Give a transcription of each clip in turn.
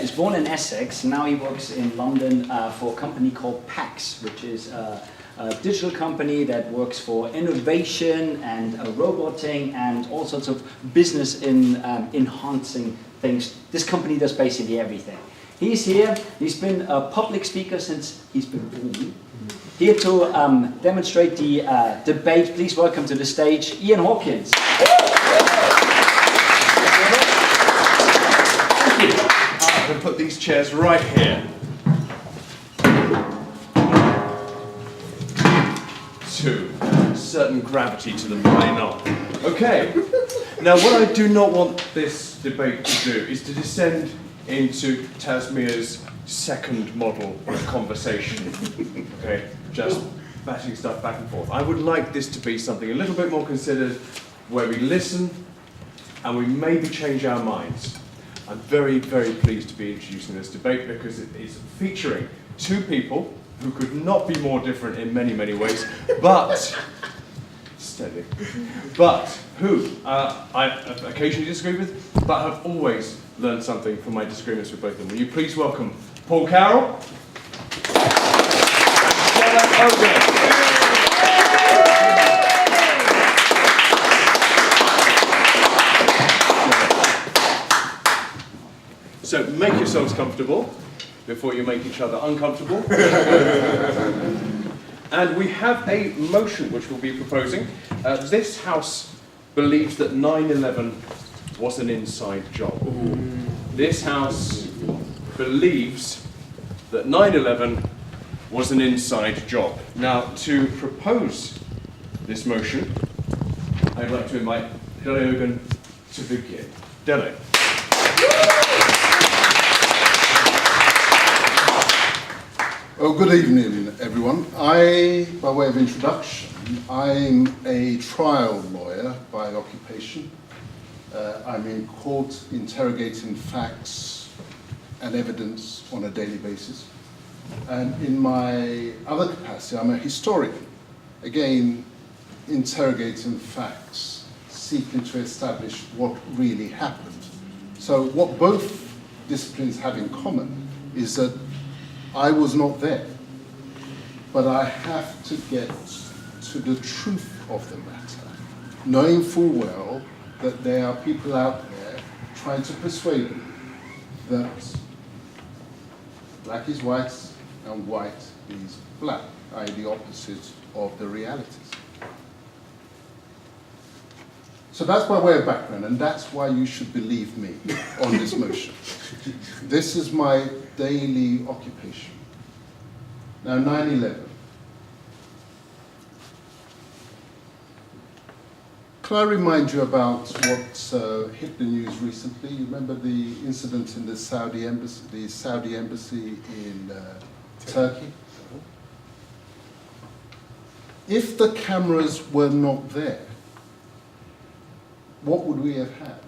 is born in Essex. Now he works in London for a company called PAX, which is a digital company that works for innovation and roboting and all sorts of business in enhancing things. This company does basically everything. He's here. He's been a public speaker since he's been born. Here to demonstrate the debate. Please welcome to the stage Ian Hawkins. Thank you. I'm going to put these chairs right here. To certain gravity to them, may not. Okay. Now, what I do not want this debate to do is to descend into Tasmia's second model of conversation. Okay, just batting stuff back and forth. I would like this to be something a little bit more considered, where we listen and we maybe change our minds. I'm very, very pleased to be introducing this debate because it is featuring two people who could not be more different in many, many ways, but steady, but who I occasionally disagree with, but have always learned something from my disagreements with both of them. Will you please welcome Paul Carroll and Stella Oden. So make yourselves comfortable before you make each other uncomfortable. And we have a motion which we'll be proposing. This House believes that 9/11 was an inside job. This House believes that 9/11 was an inside job. Now, to propose this motion, I'd like to invite Dele Ogun to begin. Dele. Oh, good evening, everyone. By way of introduction, I'm a trial lawyer by occupation. I'm in court interrogating facts and evidence on a daily basis. And in my other capacity, I'm a historian, again, interrogating facts, seeking to establish what really happened. So what both disciplines have in common is that I was not there, but I have to get to the truth of the matter, knowing full well that there are people out there trying to persuade me that black is white and white is black, i.e. the opposite of the realities. So that's by way of background, and that's why you should believe me on this motion. This is my daily occupation. Now, 9/11. Can I remind you about what hit the news recently? You remember the incident in the Saudi embassy in Turkey? If the cameras were not there, what would we have had?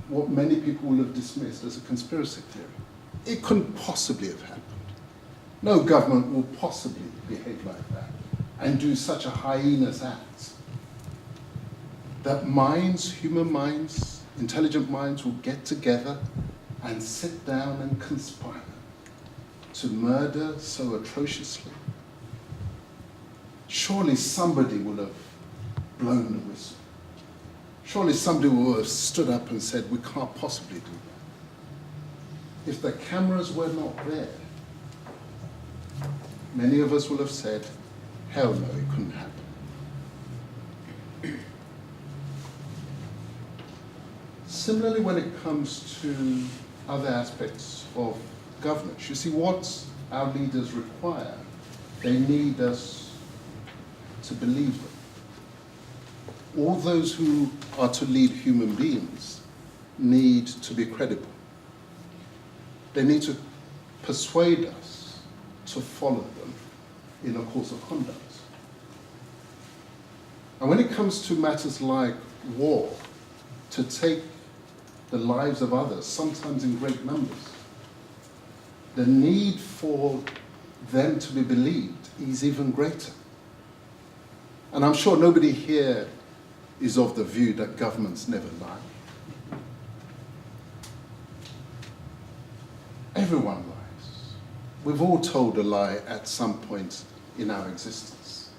What many people will have dismissed as a conspiracy theory. It couldn't possibly have happened. No government will possibly behave like that and do such a heinous act. That minds, human minds, intelligent minds will get together and sit down and conspire to murder so atrociously. Surely somebody will have blown the whistle. Surely somebody will have stood up and said, we can't possibly do that. If the cameras were not there, many of us will have said, hell no, it couldn't happen. Similarly, when it comes to other aspects of governance, you see what our leaders require, they need us to believe them. All those who are to lead human beings need to be credible. They need to persuade us to follow them in a course of conduct. And when it comes to matters like war, to take the lives of others, sometimes in great numbers, the need for them to be believed is even greater. And I'm sure nobody here is of the view that governments never lie. Everyone lies. We've all told a lie at some point in our existence.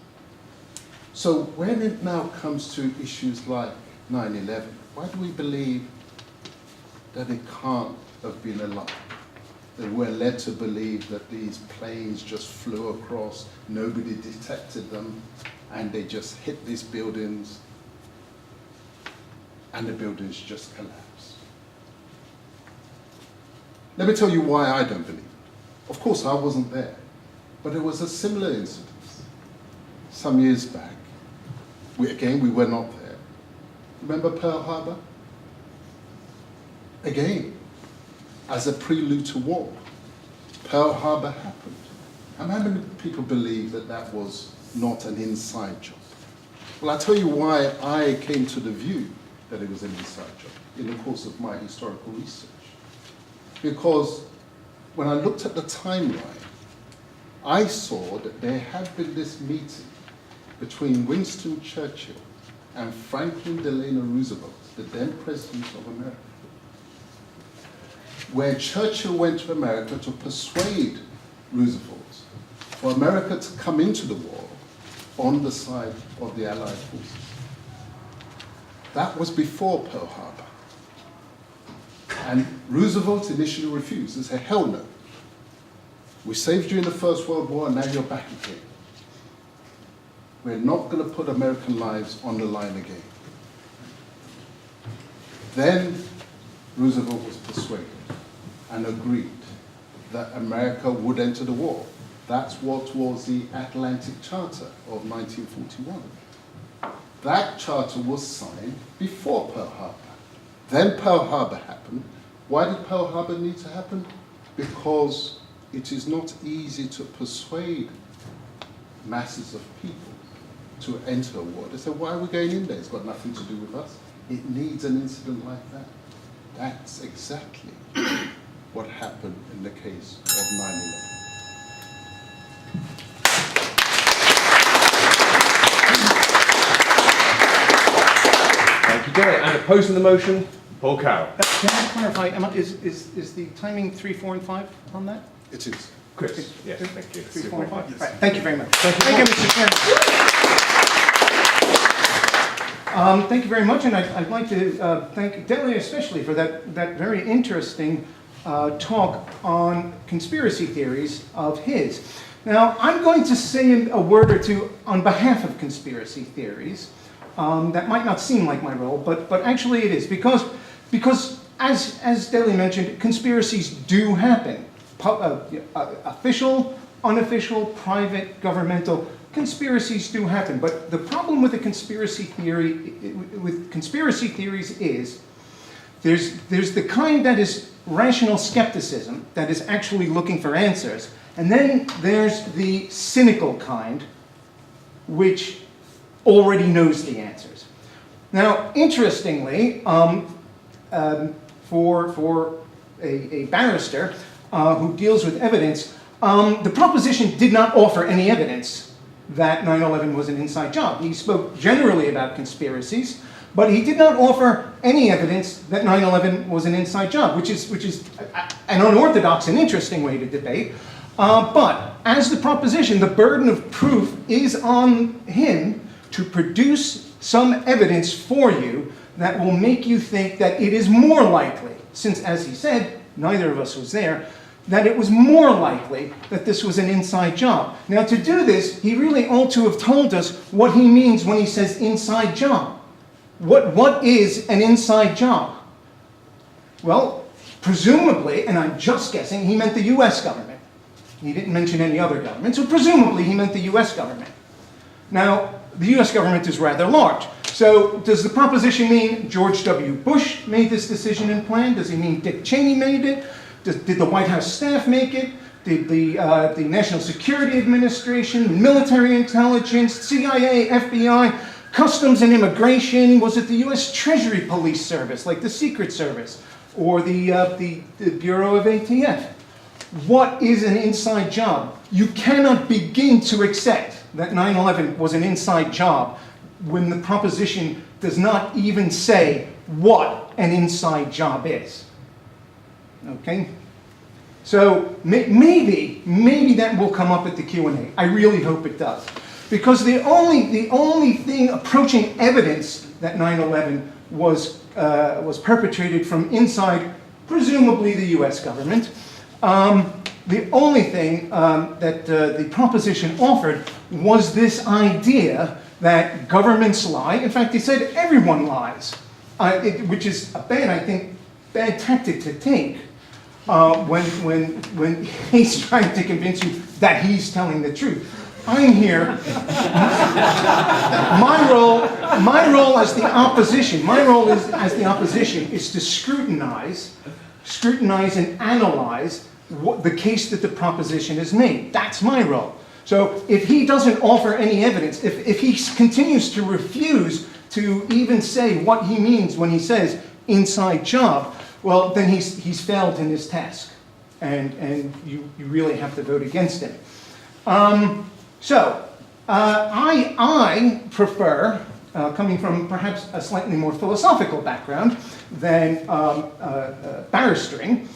So when it now comes to issues like 9/11, why do we believe that it can't have been a lie? That we're led to believe that these planes just flew across, nobody detected them, and they just hit these buildings, and the buildings just collapsed. Let me tell you why I don't believe it. Of course, I wasn't there, but it was a similar incident some years back. We were not there. Remember Pearl Harbor? Again, as a prelude to war, Pearl Harbor happened. And how many people believe that that was not an inside job? Well, I'll tell you why I came to the view that it was an inside job in the course of my historical research. Because when I looked at the timeline, I saw that there had been this meeting between Winston Churchill and Franklin Delano Roosevelt, the then President of America, where Churchill went to America to persuade Roosevelt for America to come into the war on the side of the Allied forces. That was before Pearl Harbor. And Roosevelt initially refused and said, hell no. We saved you in the First World War and now you're back again. We're not going to put American lives on the line again. Then Roosevelt was persuaded and agreed that America would enter the war. That's what was the Atlantic Charter of 1941. That charter was signed before Pearl Harbor. Then Pearl Harbor happened. Why did Pearl Harbor need to happen? Because it is not easy to persuade masses of people to enter a war. They say, why are we going in there? It's got nothing to do with us. It needs an incident like that. That's exactly what happened in the case of 9/11. Thank you, Derek. And opposing the motion, Paul Carroll. Can I clarify, is the timing 3, 4, and 5 on that? It is. Chris, yes, thank you. 3, 4, and 5? Yes. Right, thank you very much. Thank you, Mr. Chairman. Thank you very much, and I'd like to thank Delia especially for that very interesting talk on conspiracy theories of his. Now, I'm going to say a word or two on behalf of conspiracy theories. That might not seem like my role, but actually it is, because as Delia mentioned, conspiracies do happen. Official, unofficial, private, governmental, conspiracies do happen. But the problem with conspiracy theories is there's the kind that is rational skepticism, that is actually looking for answers, and then there's the cynical kind, which already knows the answers. Now, interestingly, for a barrister who deals with evidence, the proposition did not offer any evidence that 9/11 was an inside job. He spoke generally about conspiracies, but he did not offer any evidence that 9/11 was an inside job, which is an unorthodox and interesting way to debate. But as the proposition, the burden of proof is on him to produce some evidence for you that will make you think that it is more likely, since, as he said, neither of us was there, that it was more likely that this was an inside job. Now, to do this, he really ought to have told us what he means when he says inside job. What is an inside job? Well, presumably, and I'm just guessing, he meant the US government. He didn't mention any other government, so presumably he meant the US government. Now, the US government is rather large. So does the proposition mean George W. Bush made this decision and plan? Does he mean Dick Cheney made it? Did the White House staff make it? Did the National Security Administration, military intelligence, CIA, FBI, Customs and Immigration? Was it the US Treasury Police Service, like the Secret Service, or the Bureau of ATF? What is an inside job? You cannot begin to accept that 9/11 was an inside job when the proposition does not even say what an inside job is. Okay? So maybe that will come up at the Q&A. I really hope it does. Because the only thing approaching evidence that 9/11 was perpetrated from inside, presumably the US government, the only thing that the proposition offered was this idea that governments lie. In fact, he said everyone lies, which is a bad tactic to take when he's trying to convince you that he's telling the truth. I'm here. My role as the opposition. My role as the opposition is to scrutinize and analyze the case that the proposition is made. That's my role. So if he doesn't offer any evidence, if he continues to refuse to even say what he means when he says inside job, well, then he's failed in his task, and you really have to vote against him. I prefer, coming from perhaps a slightly more philosophical background than barristering,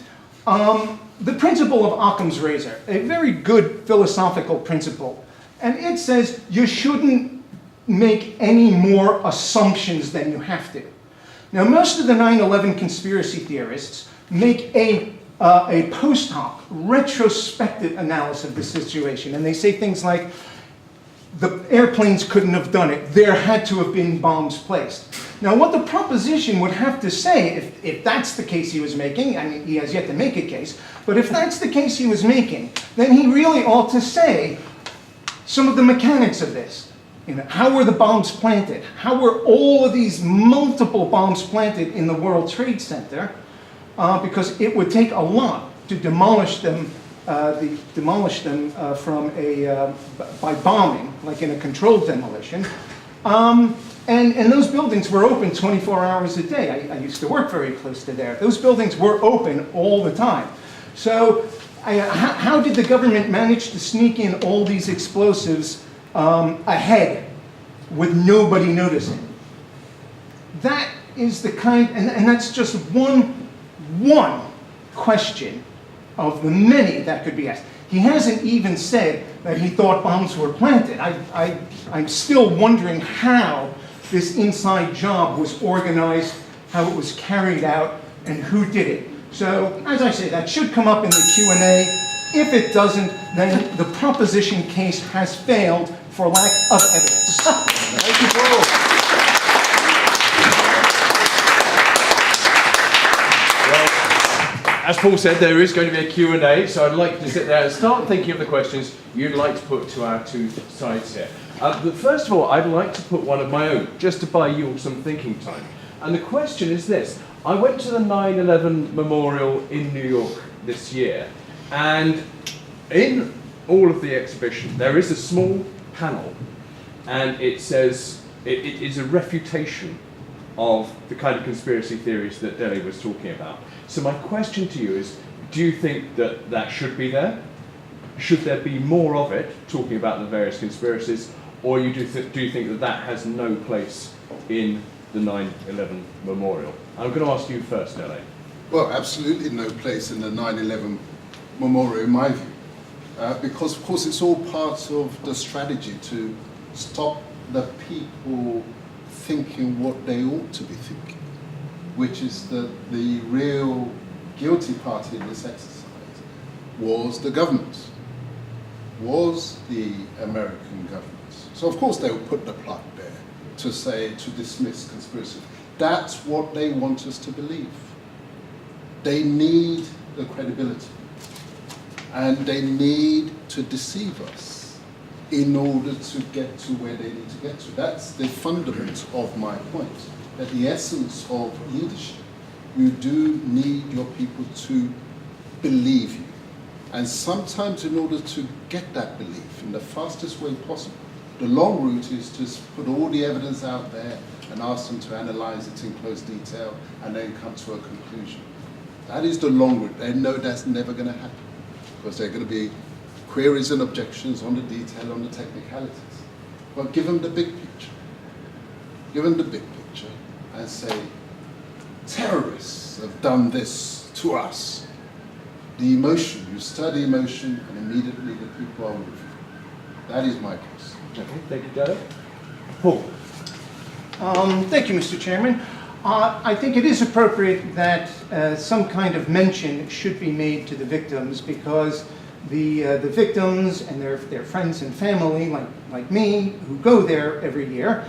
the principle of Occam's razor, a very good philosophical principle. And it says you shouldn't make any more assumptions than you have to. Now, most of the 9/11 conspiracy theorists make a post hoc, retrospective analysis of the situation. And they say things like, the airplanes couldn't have done it. There had to have been bombs placed. Now, what the proposition would have to say, if that's the case he was making, I mean, he has yet to make a case, but if that's the case he was making, then he really ought to say some of the mechanics of this. You know, how were the bombs planted? How were all of these multiple bombs planted in the World Trade Center? Because it would take a lot to demolish them by bombing, like in a controlled demolition. And those buildings were open 24 hours a day. I used to work very close to there. Those buildings were open all the time. So how did the government manage to sneak in all these explosives ahead with nobody noticing? That is the kind, and that's just one question of the many that could be asked. He hasn't even said that he thought bombs were planted. I'm still wondering how this inside job was organized, how it was carried out, and who did it. So, as I say, that should come up in the Q&A. If it doesn't, then the proposition case has failed for lack of evidence. Thank you, Paul. As Paul said, there is going to be a Q&A, so I'd like to sit there and start thinking of the questions you'd like to put to our two sides here. But first of all, I'd like to put one of my own, just to buy you all some thinking time. And the question is this. I went to the 9/11 memorial in New York this year, and in all of the exhibition, there is a small panel, and it says, it is a refutation of the kind of conspiracy theories that Delhi was talking about. So my question to you is, do you think that that should be there? Should there be more of it, talking about the various conspiracies, or do you think that that has no place in the 9/11 memorial? I'm going to ask you first, Delhi. Well, absolutely no place in the 9/11 memorial, in my view. Because, of course, it's all part of the strategy to stop the people thinking what they ought to be thinking, which is that the real guilty party in this exercise was the government, was the American government. So, of course, they will put the plug there to dismiss conspiracy. That's what they want us to believe. They need the credibility, and they need to deceive us in order to get to where they need to get to. That's the fundament of my point, that the essence of leadership, you do need your people to believe you. And sometimes in order to get that belief in the fastest way possible, the long route is to put all the evidence out there and ask them to analyze it in close detail and then come to a conclusion. That is the long route. They know that's never going to happen because there are going to be queries and objections on the detail, on the technicalities. But give them the big picture. Give them the big picture and say, terrorists have done this to us. the emotion, you stir the emotion, and immediately the people are with you. That is my case. Okay, thank you, Dado. Paul. Thank you, Mr. Chairman. I think it is appropriate that some kind of mention should be made to the victims, because the victims and their friends and family, like me, who go there every year,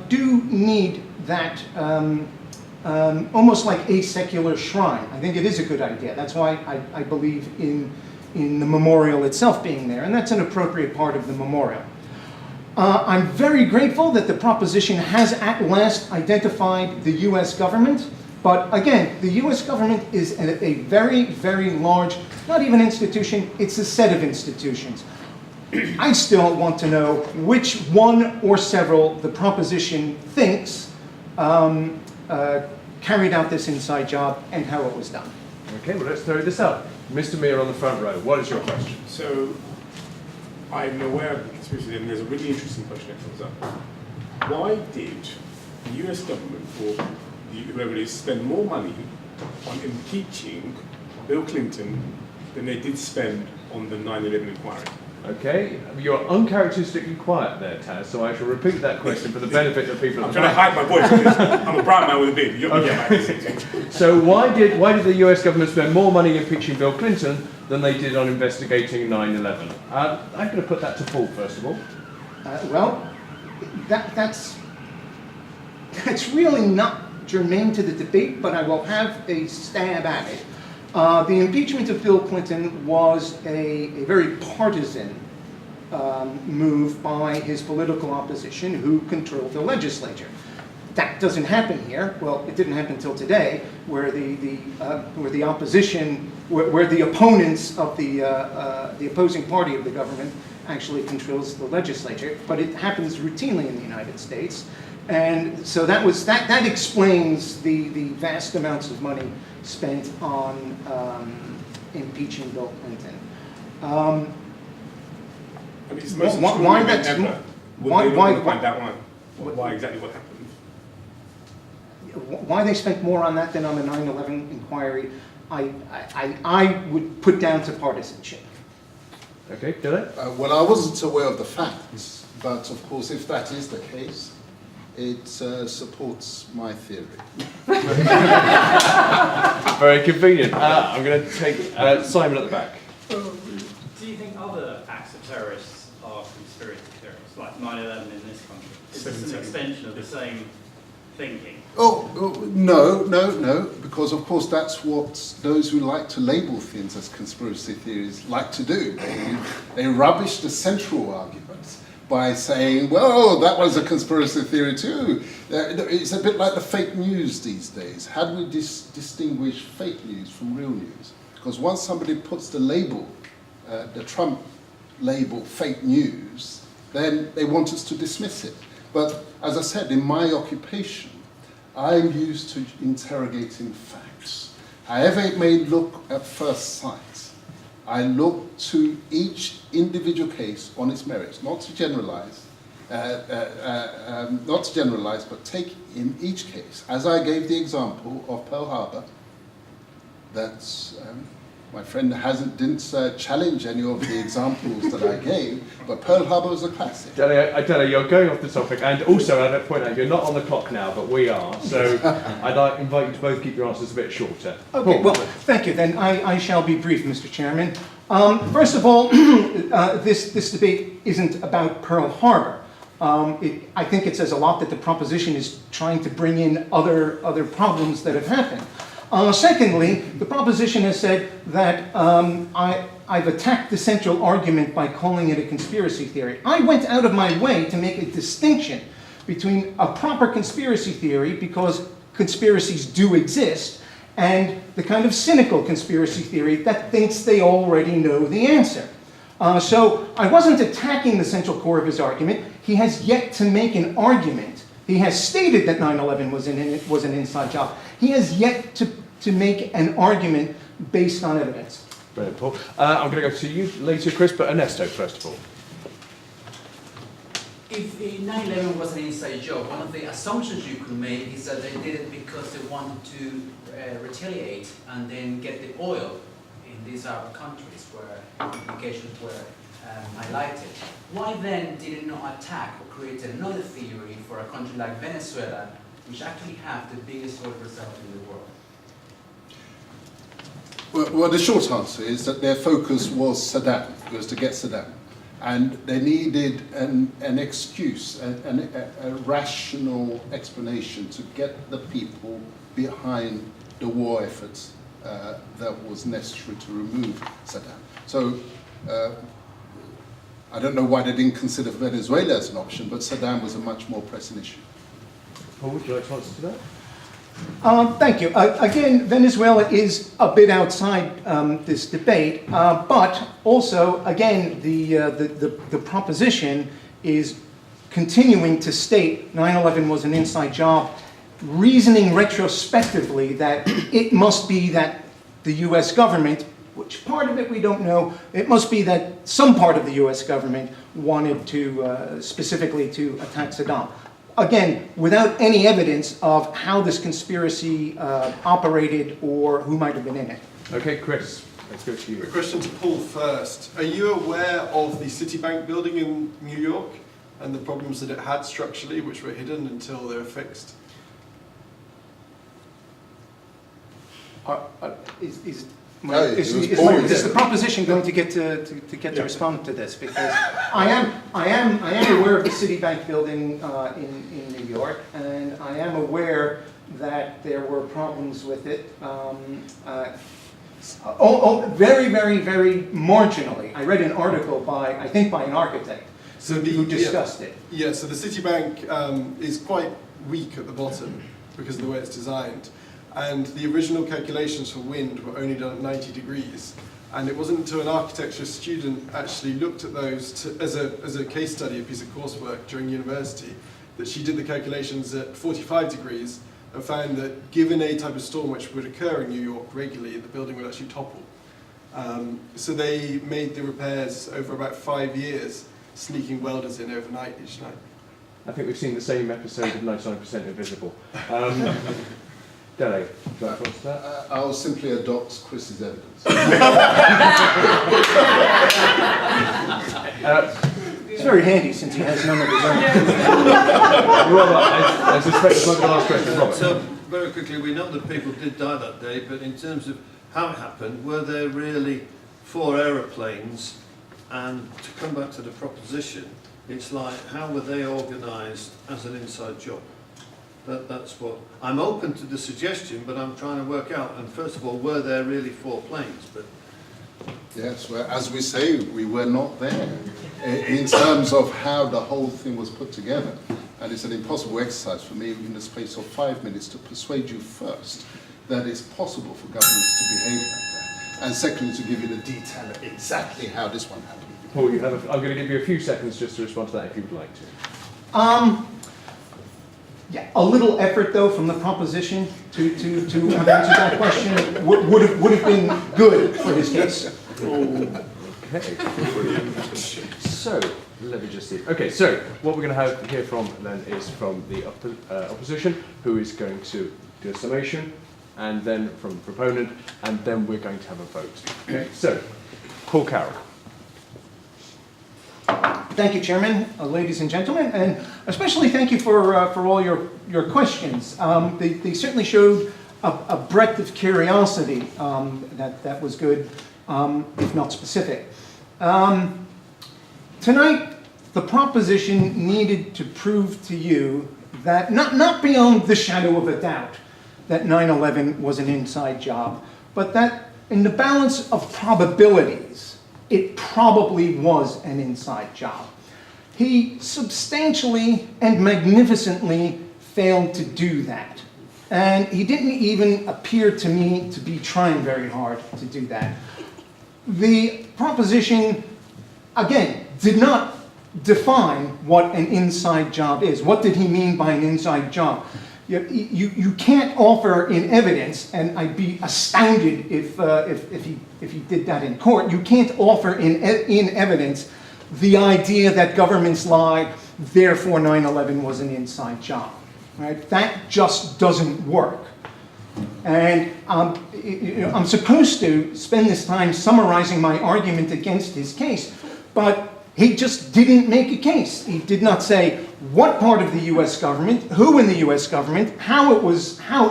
do need that almost like a secular shrine. I think it is a good idea. That's why I believe in the memorial itself being there, and that's an appropriate part of the memorial. I'm very grateful that the proposition has at last identified the U.S. government, but again, the U.S. government is a very, very large, not even institution, it's a set of institutions. I still want to know which one or several the proposition thinks carried out this inside job and how it was done. Okay, well, let's throw this up. Mr. Meir on the front row, what is your question? So, I'm aware of the conspiracy, and there's a really interesting question that comes up. Why did the US government, or whoever it is, spend more money on impeaching Bill Clinton than they did spend on the 9/11 inquiry? Okay, you're uncharacteristically quiet there, Taz, so I shall repeat that question for the benefit of people. I'm trying to hide my voice on this. I'm a brown man with a beard. You don't get my So why did the US government spend more money impeaching Bill Clinton than they did on investigating 9/11? I'm going to put that to Paul, first of all. Well, that's really not germane to the debate, but I will have a stab at it. The impeachment of Bill Clinton was a very partisan move by his political opposition, who controlled the legislature. That doesn't happen here. Well, it didn't happen until today, where the opposition, where the opponents of the opposing party of the government actually controls the legislature. But it happens routinely in the United States, and so that explains the vast amounts of money spent on impeaching Bill Clinton. I mean, it's the most extraordinary event ever. Why find out why exactly what happened? Why they spent more on that than on the 9/11 inquiry, I would put down to partisanship. Okay, did I? Well, I wasn't aware of the facts, but of course, if that is the case, it supports my theory. Very convenient. I'm going to take Simon at the back. Do you think other acts of terrorists are conspiracy theories, like 9/11 in this country? Is this an extension of the same thinking? Oh, no, because of course that's what those who like to label things as conspiracy theories like to do. They rubbish the central arguments by saying, well, that was a conspiracy theory too. It's a bit like the fake news these days. How do we distinguish fake news from real news? Because once somebody puts the label, the Trump label, fake news, then they want us to dismiss it. But as I said, in my occupation, I'm used to interrogating facts. However it may look at first sight, I look to each individual case on its merits, not to generalize, but take in each case, as I gave the example of Pearl Harbor, that's my friend didn't challenge any of the examples that I gave, but Pearl Harbor was a classic. Dele, you're going off the topic, and also I'd point out you're not on the clock now, but we are. So I'd invite you to both keep your answers a bit shorter. Okay, well, thank you. Then I shall be brief, Mr. Chairman. First of all, this debate isn't about Pearl Harbor. I think it says a lot that the proposition is trying to bring in other problems that have happened. Secondly, the proposition has said that I've attacked the central argument by calling it a conspiracy theory. I went out of my way to make a distinction between a proper conspiracy theory, because conspiracies do exist, and the kind of cynical conspiracy theory that thinks they already know the answer. So I wasn't attacking the central core of his argument. He has yet to make an argument. He has stated that 9/11 was an inside job. He has yet to make an argument based on evidence. Brilliant, Paul. I'm going to go to you later, Chris, but Ernesto first of all. If 9/11 was an inside job, one of the assumptions you could make is that they did it because they wanted to retaliate and then get the oil in these Arab countries where implications were highlighted, why then did it not attack or create another theory for a country like Venezuela, which actually have the biggest oil reserve in the world? Well, the short answer is that their focus was Saddam, it was to get Saddam. And they needed an excuse, a rational explanation to get the people behind the war efforts that was necessary to remove Saddam. So I don't know why they didn't consider Venezuela as an option, but Saddam was a much more pressing issue. Paul, would you like to answer to that? Thank you. Again, Venezuela is a bit outside this debate, but also, again, the proposition is continuing to state 9/11 was an inside job, reasoning retrospectively that it must be that the US government, which part of it we don't know, it must be that some part of the US government wanted to, specifically to attack Saddam. Again, without any evidence of how this conspiracy operated or who might have been in it. Okay, Chris, let's go to you. A question to Paul first. Are you aware of the Citibank building in New York and the problems that it had structurally, which were hidden until they were fixed? Is the proposition going to get to respond to this? Because I am aware of the Citibank building in New York, and I am aware that there were problems with it. Very, very, very marginally. I read an article by, I think, by an architect who discussed it. Yeah, so the Citibank is quite weak at the bottom because of the way it's designed. And the original calculations for wind were only done at 90 degrees. And it wasn't until an architecture student actually looked at those as a case study, a piece of coursework during university, that she did the calculations at 45 degrees and found that given a type of storm which would occur in New York regularly, the building would actually topple. So they made the repairs over about 5 years, sneaking welders in overnight each night. I think we've seen the same episode of 99% Invisible. Dele, do you like to answer that? I'll simply adopt Chris's evidence. It's very handy since he has none of his own. I suspect it's not the last question. Robert. So, very quickly, we know that people did die that day, but in terms of how it happened, were there really 4 aeroplanes? And to come back to the proposition, it's like, how were they organised as an inside job? That's what I'm open to the suggestion, but I'm trying to work out. And first of all, were there really 4 planes? But Yes, well, as we say, we were not there in terms of how the whole thing was put together. And it's an impossible exercise for me in the space of 5 minutes to persuade you first that it's possible for governments to behave like that. And secondly, to give you the detail of exactly how this one happened. Paul, I'm going to give you a few seconds just to respond to that if you would like to. Yeah, a little effort though from the proposition to have answered that question would have been good for his case. Okay. So, let me just see. Okay, so what we're going to hear from then is from the opposition, who is going to do a summation, and then from the proponent, and then we're going to have a vote. Okay, so, Paul Carroll. Thank you, Chairman, ladies and gentlemen, and especially thank you for all your questions. They certainly showed a breadth of curiosity that was good, if not specific. Tonight, the proposition needed to prove to you that, not beyond the shadow of a doubt, that 9/11 was an inside job, but that in the balance of probabilities, it probably was an inside job. He substantially and magnificently failed to do that. And he didn't even appear to me to be trying very hard to do that. The proposition, again, did not define what an inside job is. What did he mean by an inside job? You can't offer in evidence, and I'd be astounded if he did that in court. You can't offer in evidence the idea that governments lie, therefore 9/11 was an inside job. Right? That just doesn't work. And I'm supposed to spend this time summarizing my argument against his case, but he just didn't make a case. He did not say what part of the US government, who in the US government, how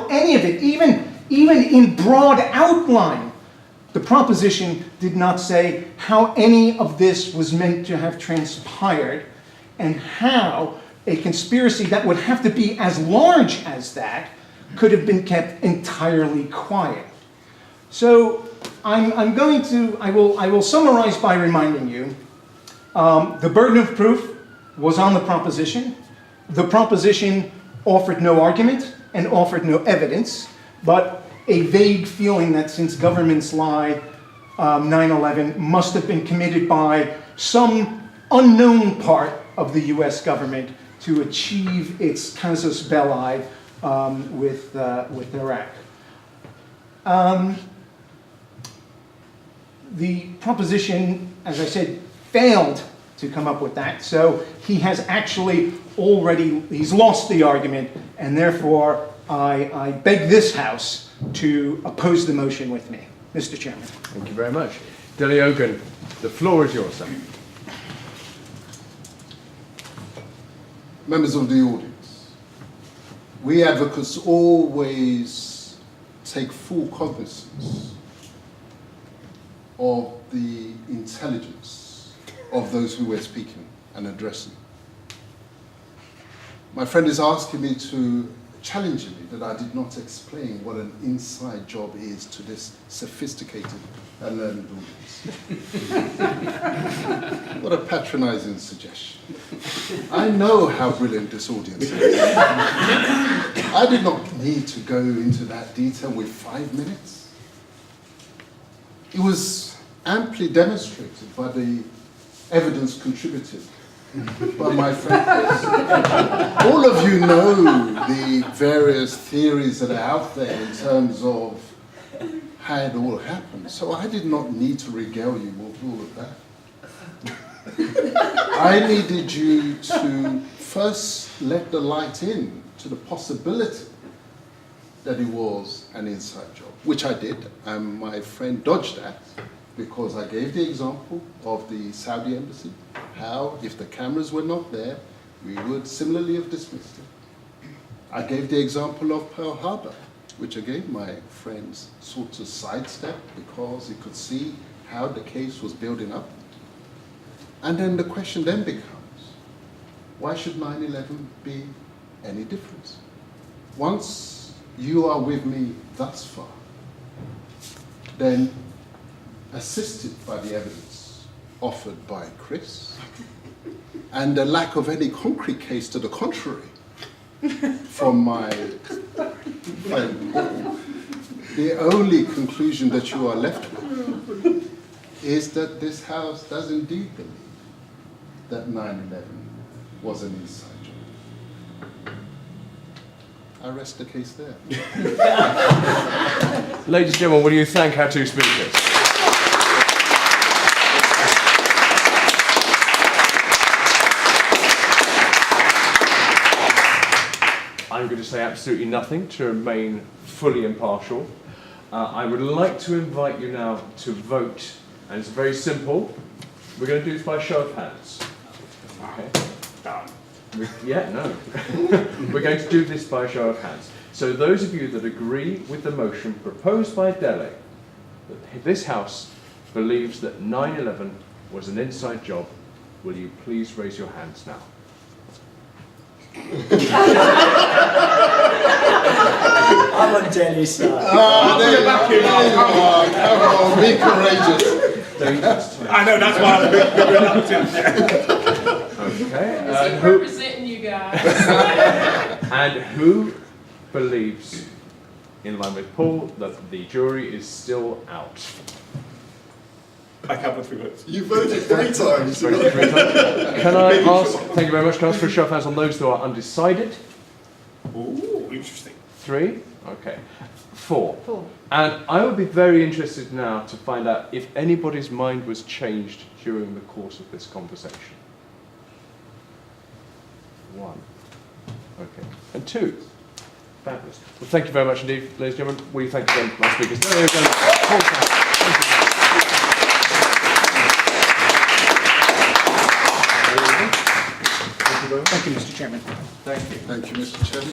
any of it, even in broad outline, the proposition did not say how any of this was meant to have transpired and how a conspiracy that would have to be as large as that could have been kept entirely quiet. So I will summarize by reminding you, the burden of proof was on the proposition. The proposition offered no argument and offered no evidence, but a vague feeling that since governments lie, 9/11 must have been committed by some unknown part of the US government to achieve its casus belli with Iraq. The proposition, as I said, failed to come up with that, so he has actually he's lost the argument, and therefore I beg this House to oppose the motion with me. Mr. Chairman. Thank you very much. Deliogan, the floor is yours, sir. Members of the audience, we advocates always take full cognizance of the intelligence of those who we're speaking and addressing. My friend is asking me to challenge me that I did not explain what an inside job is to this sophisticated and learned audience. What a patronizing suggestion. I know how brilliant this audience is. I did not need to go into that detail with 5 minutes. It was amply demonstrated by the evidence contributed by my friends. All of you know the various theories that are out there in terms of how it all happened, so I did not need to regale you with all of that. I needed you to first let the light in to the possibility that it was an inside job, which I did, and my friend dodged that because I gave the example of the Saudi embassy, how if the cameras were not there, we would similarly have dismissed it. I gave the example of Pearl Harbor, which again my friends sort of sidestepped because he could see how the case was building up. And then the question then becomes, why should 9/11 be any different? Once you are with me thus far, then assisted by the evidence offered by Chris, and the lack of any concrete case to the contrary from my friend Paul, the only conclusion that you are left with is that this House does indeed believe that 9/11 was an inside job. I rest the case there. Ladies and gentlemen, will you thank our two speakers? I'm going to say absolutely nothing to remain fully impartial. I would like to invite you now to vote, and it's very simple. We're going to do this by show of hands. Okay? We're going to do this by show of hands. So those of you that agree with the motion proposed by Dele, that this House believes that 9/11 was an inside job, will you please raise your hands now? I'm on Dele's side. Come on, be courageous. I know, that's why I'm a bit reluctant. Okay. He's representing you guys. And who believes, in line with Paul, that the jury is still out? I can't put 3 votes. You voted 3 times. Can I ask, thank you very much, can I ask for a show of hands on those who are undecided? Ooh, interesting. 3? Okay. 4. And I would be very interested now to find out if anybody's mind was changed during the course of this conversation. 1. Okay. And 2. Fabulous. Well, thank you very much indeed, ladies and gentlemen. We thank again my speakers. Thank you very much. Thank you, Mr. Chairman. Thank you. Thank you, Mr. Chairman.